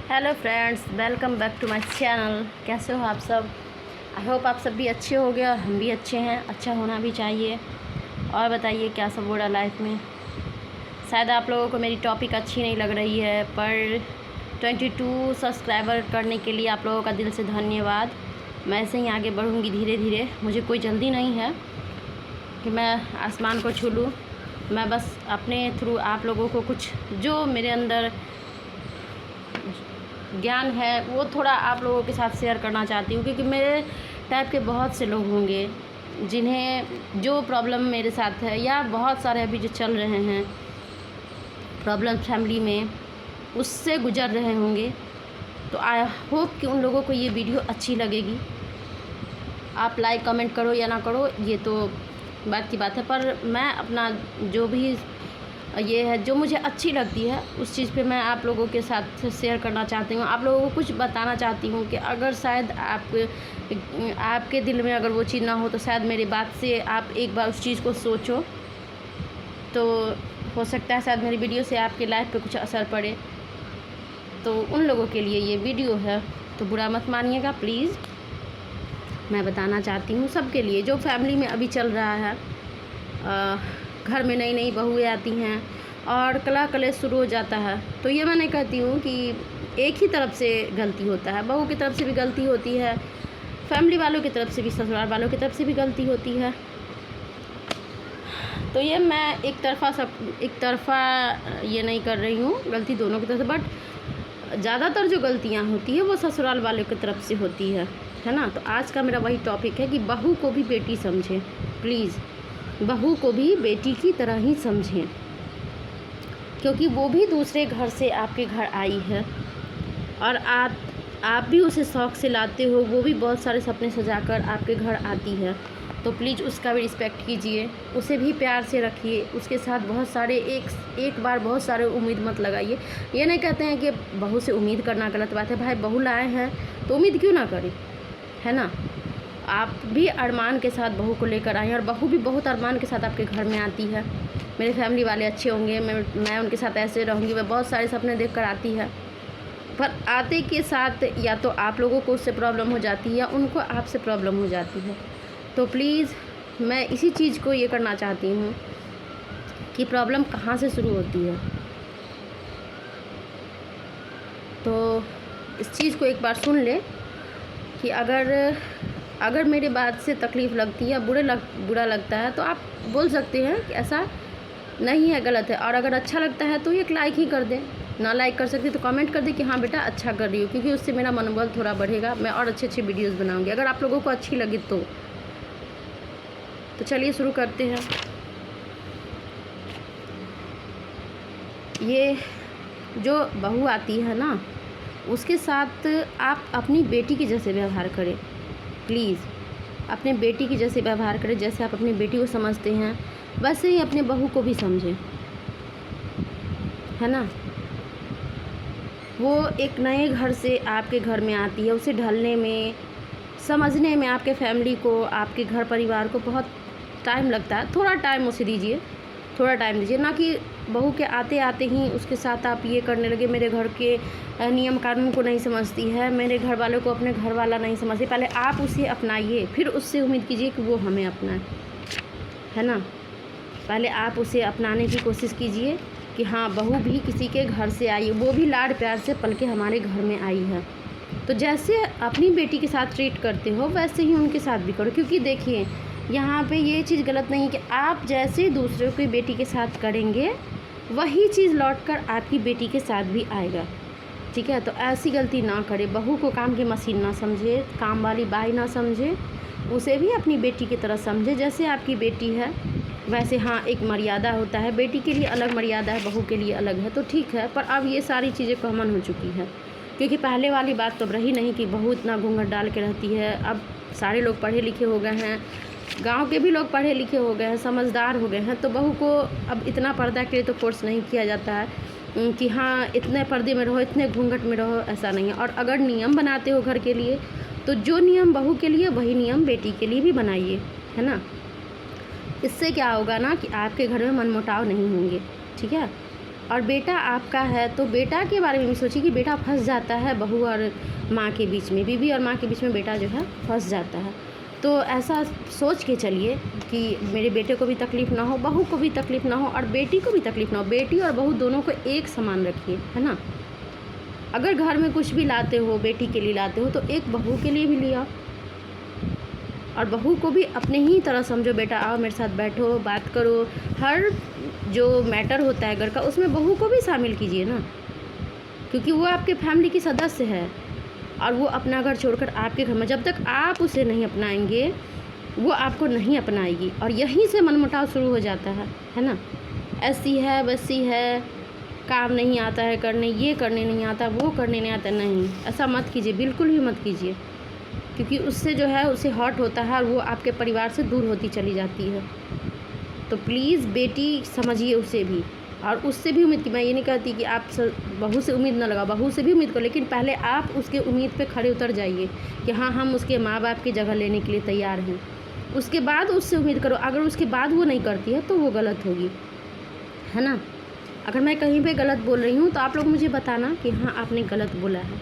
Hello friends, welcome back to my channel. कैसे हो आप सब? आई होप आप सब भी अच्छे हो गए और हम भी अच्छे हैं। अच्छा होना भी चाहिए। और बताइए क्या सब हो रहा लाइफ में। शायद आप लोगों को मेरी टॉपिक अच्छी नहीं लग रही है, पर 22 सब्सक्राइबर करने के लिए आप लोगों का दिल से धन्यवाद। मैं ऐसे ही आगे बढ़ूँगी धीरे धीरे। मुझे कोई जल्दी नहीं है कि मैं आसमान को छू लूँ। मैं बस अपने थ्रू आप लोगों को कुछ जो मेरे अंदर ज्ञान है वो थोड़ा आप लोगों के साथ शेयर करना चाहती हूँ, क्योंकि मेरे टाइप के बहुत से लोग होंगे जिन्हें जो प्रॉब्लम मेरे साथ है या बहुत सारे अभी जो चल रहे हैं प्रॉब्लम फैमिली में, उससे गुजर रहे होंगे। तो आई होप कि उन लोगों को ये वीडियो अच्छी लगेगी। आप लाइक कमेंट करो या ना करो ये तो बात की बात है, पर मैं अपना जो भी ये है जो मुझे अच्छी लगती है उस चीज़ पे मैं आप लोगों के साथ शेयर करना चाहती हूँ। आप लोगों को कुछ बताना चाहती हूँ कि अगर शायद आपके दिल में अगर वो चीज़ ना हो तो शायद मेरी बात से आप एक बार उस चीज़ को सोचो, तो हो सकता है शायद मेरी वीडियो से आपके लाइफ पे कुछ असर पड़े। तो उन लोगों के लिए ये वीडियो है, तो बुरा मत मानिएगा प्लीज़। मैं बताना चाहती हूँ सबके लिए जो फैमिली में अभी चल रहा है। घर में नई नई बहुएँ आती हैं और कला कलेश शुरू हो जाता है। तो ये मैं नहीं कहती हूँ कि एक ही तरफ से गलती होता है, बहू की तरफ से भी गलती होती है, फैमिली वालों की तरफ से भी, ससुराल वालों की तरफ से भी गलती होती है। तो ये मैं एक तरफ़ा ये नहीं कर रही हूँ, गलती दोनों की तरफ से, बट ज़्यादातर जो गलतियाँ होती है वो ससुराल वालों की तरफ से होती है ना। तो आज का मेरा वही टॉपिक है कि बहू को भी बेटी समझें प्लीज़। बहू को भी बेटी की तरह ही समझें, क्योंकि वो भी दूसरे घर से आपके घर आई है और आप भी उसे शौक़ से लाते हो। वो भी बहुत सारे सपने सजाकर आपके घर आती है, तो प्लीज़ उसका भी रिस्पेक्ट कीजिए, उसे भी प्यार से रखिए। उसके साथ बहुत सारे एक बार बहुत सारे उम्मीद मत लगाइए। ये नहीं कहते हैं कि बहू से उम्मीद करना गलत बात है। भाई बहू लाए हैं तो उम्मीद क्यों ना करें, है ना। आप भी अरमान के साथ बहू को लेकर आए हैं और बहू भी बहुत अरमान के साथ आपके घर में आती है। मेरे फैमिली वाले अच्छे होंगे, मैं उनके साथ ऐसे रहूँगी, मैं बहुत सारे सपने देख कर आती है। पर आते के साथ या तो आप लोगों को उससे प्रॉब्लम हो जाती है या उनको आपसे प्रॉब्लम हो जाती है। तो प्लीज़ मैं इसी चीज़ को ये करना चाहती हूँ कि प्रॉब्लम कहाँ से शुरू होती है। तो इस चीज़ को एक बार सुन ले कि अगर मेरे बात से तकलीफ़ लगती है या बुरा लगता है तो आप बोल सकते हैं कि ऐसा नहीं है, गलत है। और अगर अच्छा लगता है तो एक लाइक ही कर दें, ना लाइक कर सकते तो कमेंट कर दें कि हाँ बेटा अच्छा कर रही हो, क्योंकि उससे मेरा मनोबल थोड़ा बढ़ेगा। मैं और अच्छे वीडियोज़ बनाऊँगी अगर आप लोगों को अच्छी लगी तो चलिए शुरू करते हैं। ये जो बहू आती है ना, उसके साथ आप अपनी बेटी के जैसे व्यवहार करें प्लीज़। अपने बेटी की जैसे व्यवहार करें, जैसे आप अपनी बेटी को समझते हैं वैसे ही अपने बहू को भी समझें, है ना। वो एक नए घर से आपके घर में आती है, उसे ढलने में, समझने में आपके फैमिली को, आपके घर परिवार को बहुत टाइम लगता है। थोड़ा टाइम उसे दीजिए, थोड़ा टाइम दीजिए, ना कि बहू के आते आते ही उसके साथ आप ये करने लगे मेरे घर के नियम कानून को नहीं समझती है, मेरे घर वालों को अपने घर वाला नहीं समझती। पहले आप उसे अपनाइए, फिर उससे उम्मीद कीजिए कि वो हमें अपनाए, है ना। पहले आप उसे अपनाने की कोशिश कीजिए कि हाँ बहू भी किसी के घर से आई, वो भी लाड प्यार से पल के हमारे घर में आई है। तो जैसे अपनी बेटी के साथ ट्रीट करते हो वैसे ही उनके साथ भी करो, क्योंकि देखिए यहाँ पे ये चीज़ गलत नहीं कि आप जैसे दूसरों की बेटी के साथ करेंगे वही चीज़ लौटकर आपकी बेटी के साथ भी आएगा, ठीक है। तो ऐसी गलती ना करें। बहू को काम की मशीन ना समझे, काम वाली बाई ना समझे, उसे भी अपनी बेटी की तरह समझे। जैसे आपकी बेटी है वैसे हाँ एक मर्यादा होता है, बेटी के लिए अलग मर्यादा है, बहू के लिए अलग है, तो ठीक है। पर अब ये सारी चीज़ें कॉमन हो चुकी है, क्योंकि पहले वाली बात तो रही नहीं कि बहू इतना घूंघट डाल के रहती है। अब सारे लोग पढ़े लिखे हो गए हैं, गांव के भी लोग पढ़े लिखे हो गए हैं, समझदार हो गए हैं। तो बहू को अब इतना पर्दा के लिए तो फोर्स नहीं किया जाता है कि हाँ इतने पर्दे में रहो, इतने घूंघट में रहो, ऐसा नहीं है। और अगर नियम बनाते हो घर के लिए तो जो नियम बहू के लिए वही नियम बेटी के लिए भी बनाइए, है ना। इससे क्या होगा ना कि आपके घर में मनमुटाव नहीं होंगे, ठीक है। और बेटा आपका है तो बेटा के बारे में भी सोचिए कि बेटा फंस जाता है बहू और माँ के बीच में, बीवी और माँ के बीच में बेटा जो है फंस जाता है। तो ऐसा सोच के चलिए कि मेरे बेटे को भी तकलीफ़ ना हो, बहू को भी तकलीफ़ ना हो और बेटी को भी तकलीफ़ ना हो। बेटी और बहू दोनों को एक समान रखिए, है ना। अगर घर में कुछ भी लाते हो, बेटी के लिए लाते हो, तो एक बहू के लिए भी लिया और बहू को भी अपने ही तरह समझो। बेटा आओ मेरे साथ बैठो, बात करो। हर जो मैटर होता है घर का, उसमें बहू को भी शामिल कीजिए ना, क्योंकि वो आपके फैमिली की सदस्य है और वो अपना घर छोड़कर आपके घर में, जब तक आप उसे नहीं अपनाएंगे वो आपको नहीं अपनाएगी और यहीं से मनमुटाव शुरू हो जाता है ना। ऐसी है वैसी है, काम नहीं आता है करने, ये करने नहीं आता, वो करने नहीं आता। नहीं, ऐसा मत कीजिए, बिल्कुल भी मत कीजिए, क्योंकि उससे जो है उसे हर्ट होता है और वो आपके परिवार से दूर होती चली जाती है। तो प्लीज़ बेटी समझिए उसे भी, और उससे भी उम्मीद की, मैं ये नहीं कहती कि आप बहू से उम्मीद ना लगा, बहू से भी उम्मीद करो, लेकिन पहले आप उसके उम्मीद पे खड़े उतर जाइए कि हाँ हम उसके माँ बाप की जगह लेने के लिए तैयार हैं। उसके बाद उससे उम्मीद करो। अगर उसके बाद वो नहीं करती है तो वो गलत होगी, है ना। अगर मैं कहीं पे गलत बोल रही हूँ तो आप लोग मुझे बताना कि हाँ आपने गलत बोला है।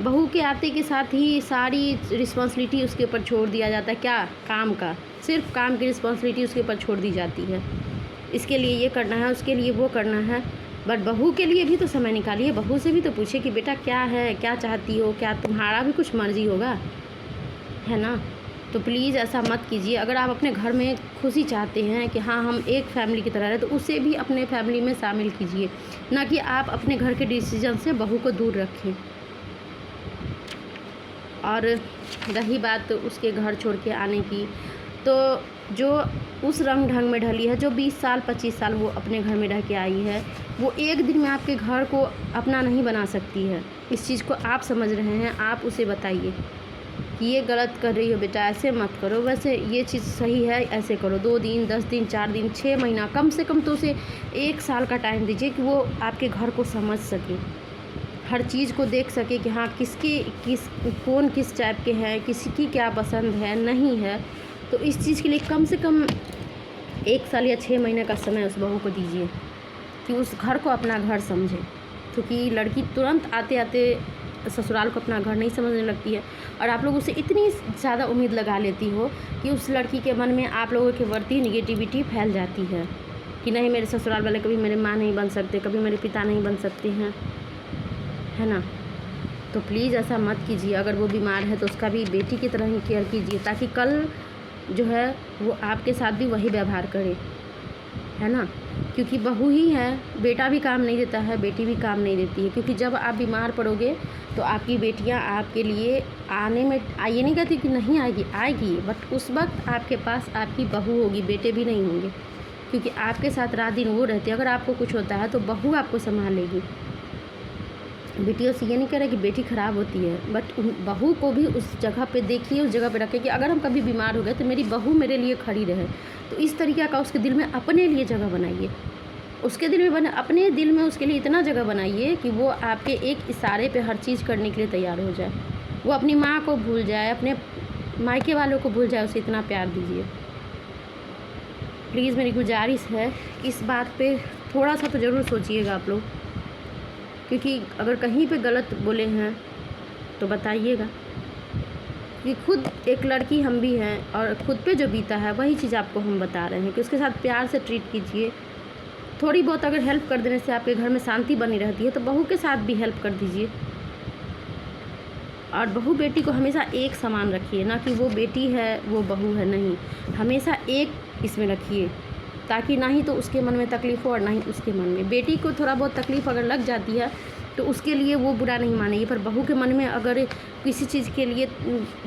बहू के आते के साथ ही सारी रिस्पॉन्सिबिलिटी उसके ऊपर छोड़ दिया जाता है। क्या काम का, सिर्फ काम की रिस्पॉन्सिबिलिटी उसके ऊपर छोड़ दी जाती है। इसके लिए ये करना है, उसके लिए वो करना है। बट बहू के लिए भी तो समय निकालिए, बहू से भी तो पूछिए कि बेटा क्या है, क्या चाहती हो, क्या तुम्हारा भी कुछ मर्जी होगा, है ना। तो प्लीज़ ऐसा मत कीजिए। अगर आप अपने घर में खुशी चाहते हैं कि हाँ हम एक फैमिली की तरह रहे, तो उसे भी अपने फैमिली में शामिल कीजिए, ना कि आप अपने घर के डिसीजन से बहू को दूर रखें। और रही बात उसके घर छोड़ के आने की, तो जो उस रंग ढंग में ढली है, जो 20 साल 25 साल वो अपने घर में रह के आई है, वो एक दिन में आपके घर को अपना नहीं बना सकती है। इस चीज़ को आप समझ रहे हैं, आप उसे बताइए कि ये गलत कर रही हो बेटा, ऐसे मत करो, वैसे ये चीज़ सही है, ऐसे करो। 2 दिन 10 दिन 4 दिन 6 महीना, कम से कम तो उसे 1 साल का टाइम दीजिए कि वो आपके घर को समझ सके, हर चीज़ को देख सके कि हाँ कौन किस टाइप के हैं, किसी की क्या पसंद है नहीं है। तो इस चीज़ के लिए कम से कम 1 साल या 6 महीने का समय उस बहू को दीजिए कि उस घर को अपना घर समझे, क्योंकि लड़की तुरंत आते आते ससुराल को अपना घर नहीं समझने लगती है। और आप लोग उससे इतनी ज़्यादा उम्मीद लगा लेती हो कि उस लड़की के मन में आप लोगों के प्रति निगेटिविटी फैल जाती है कि नहीं मेरे ससुराल वाले कभी मेरे माँ नहीं बन सकते, कभी मेरे पिता नहीं बन सकते हैं, है ना। तो प्लीज़ ऐसा मत कीजिए। अगर वो बीमार है तो उसका भी बेटी की तरह ही केयर कीजिए, ताकि कल जो है वो आपके साथ भी वही व्यवहार करे, है ना। क्योंकि बहू ही है, बेटा भी काम नहीं देता है, बेटी भी काम नहीं देती है। क्योंकि जब आप बीमार पड़ोगे तो आपकी बेटियां आपके लिए आने में, ये नहीं कहती कि नहीं आएगी, बट उस वक्त आपके पास आपकी बहू होगी, बेटे भी नहीं होंगे, क्योंकि आपके साथ रात दिन वो रहते हैं। अगर आपको कुछ होता है तो बहू आपको संभालेगी। बेटियों से ये नहीं कह रहा कि बेटी ख़राब होती है, बट बहू को भी उस जगह पे देखिए, उस जगह पे रखें कि अगर हम कभी बीमार हो गए तो मेरी बहू मेरे लिए खड़ी रहे। तो इस तरीक़े का उसके दिल में अपने लिए जगह बनाइए, उसके दिल में अपने दिल में उसके लिए इतना जगह बनाइए कि वो आपके एक इशारे पे हर चीज़ करने के लिए तैयार हो जाए। वो अपनी माँ को भूल जाए, अपने मायके वालों को भूल जाए, उसे इतना प्यार दीजिए। प्लीज़ मेरी गुजारिश है, इस बात पे थोड़ा सा तो ज़रूर सोचिएगा आप लोग, क्योंकि अगर कहीं पे गलत बोले हैं तो बताइएगा। कि खुद एक लड़की हम भी हैं और ख़ुद पे जो बीता है वही चीज़ आपको हम बता रहे हैं कि उसके साथ प्यार से ट्रीट कीजिए। थोड़ी बहुत अगर हेल्प कर देने से आपके घर में शांति बनी रहती है तो बहू के साथ भी हेल्प कर दीजिए। और बहू बेटी को हमेशा एक समान रखिए, ना कि वो बेटी है वो बहू है, नहीं, हमेशा एक इसमें रखिए, ताकि ना ही तो उसके मन में तकलीफ़ हो और ना ही उसके मन में। बेटी को थोड़ा बहुत तकलीफ़ अगर लग जाती है तो उसके लिए वो बुरा नहीं मानेगी, पर बहू के मन में अगर किसी चीज़ के लिए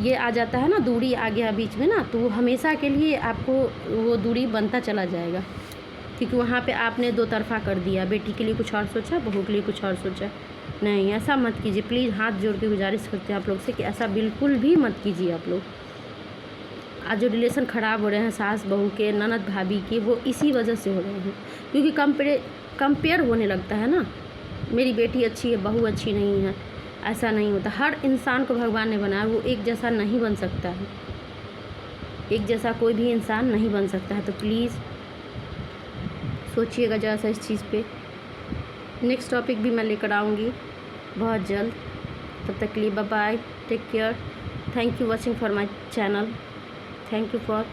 ये आ जाता है ना, दूरी आ गया बीच में ना, तो वो हमेशा के लिए आपको वो दूरी बनता चला जाएगा, क्योंकि वहाँ पे आपने दो तरफ़ा कर दिया। बेटी के लिए कुछ और सोचा, बहू के लिए कुछ और सोचा। नहीं, ऐसा मत कीजिए। प्लीज़ हाथ जोड़ के गुजारिश करते हैं आप लोग से कि ऐसा बिल्कुल भी मत कीजिए आप लोग। आज जो रिलेशन ख़राब हो रहे हैं सास बहू के, ननद भाभी के, वो इसी वजह से हो रहे हैं, क्योंकि कंपेयर होने लगता है ना, मेरी बेटी अच्छी है बहू अच्छी नहीं है। ऐसा नहीं होता। हर इंसान को भगवान ने बनाया, वो एक जैसा नहीं बन सकता है, एक जैसा कोई भी इंसान नहीं बन सकता है। तो प्लीज़ सोचिएगा ज़रा सा इस चीज़ पे। नेक्स्ट टॉपिक भी मैं लेकर आऊँगी बहुत जल्द। तब तक के लिए bye bye, take care, thank you watching for my channel, thank you for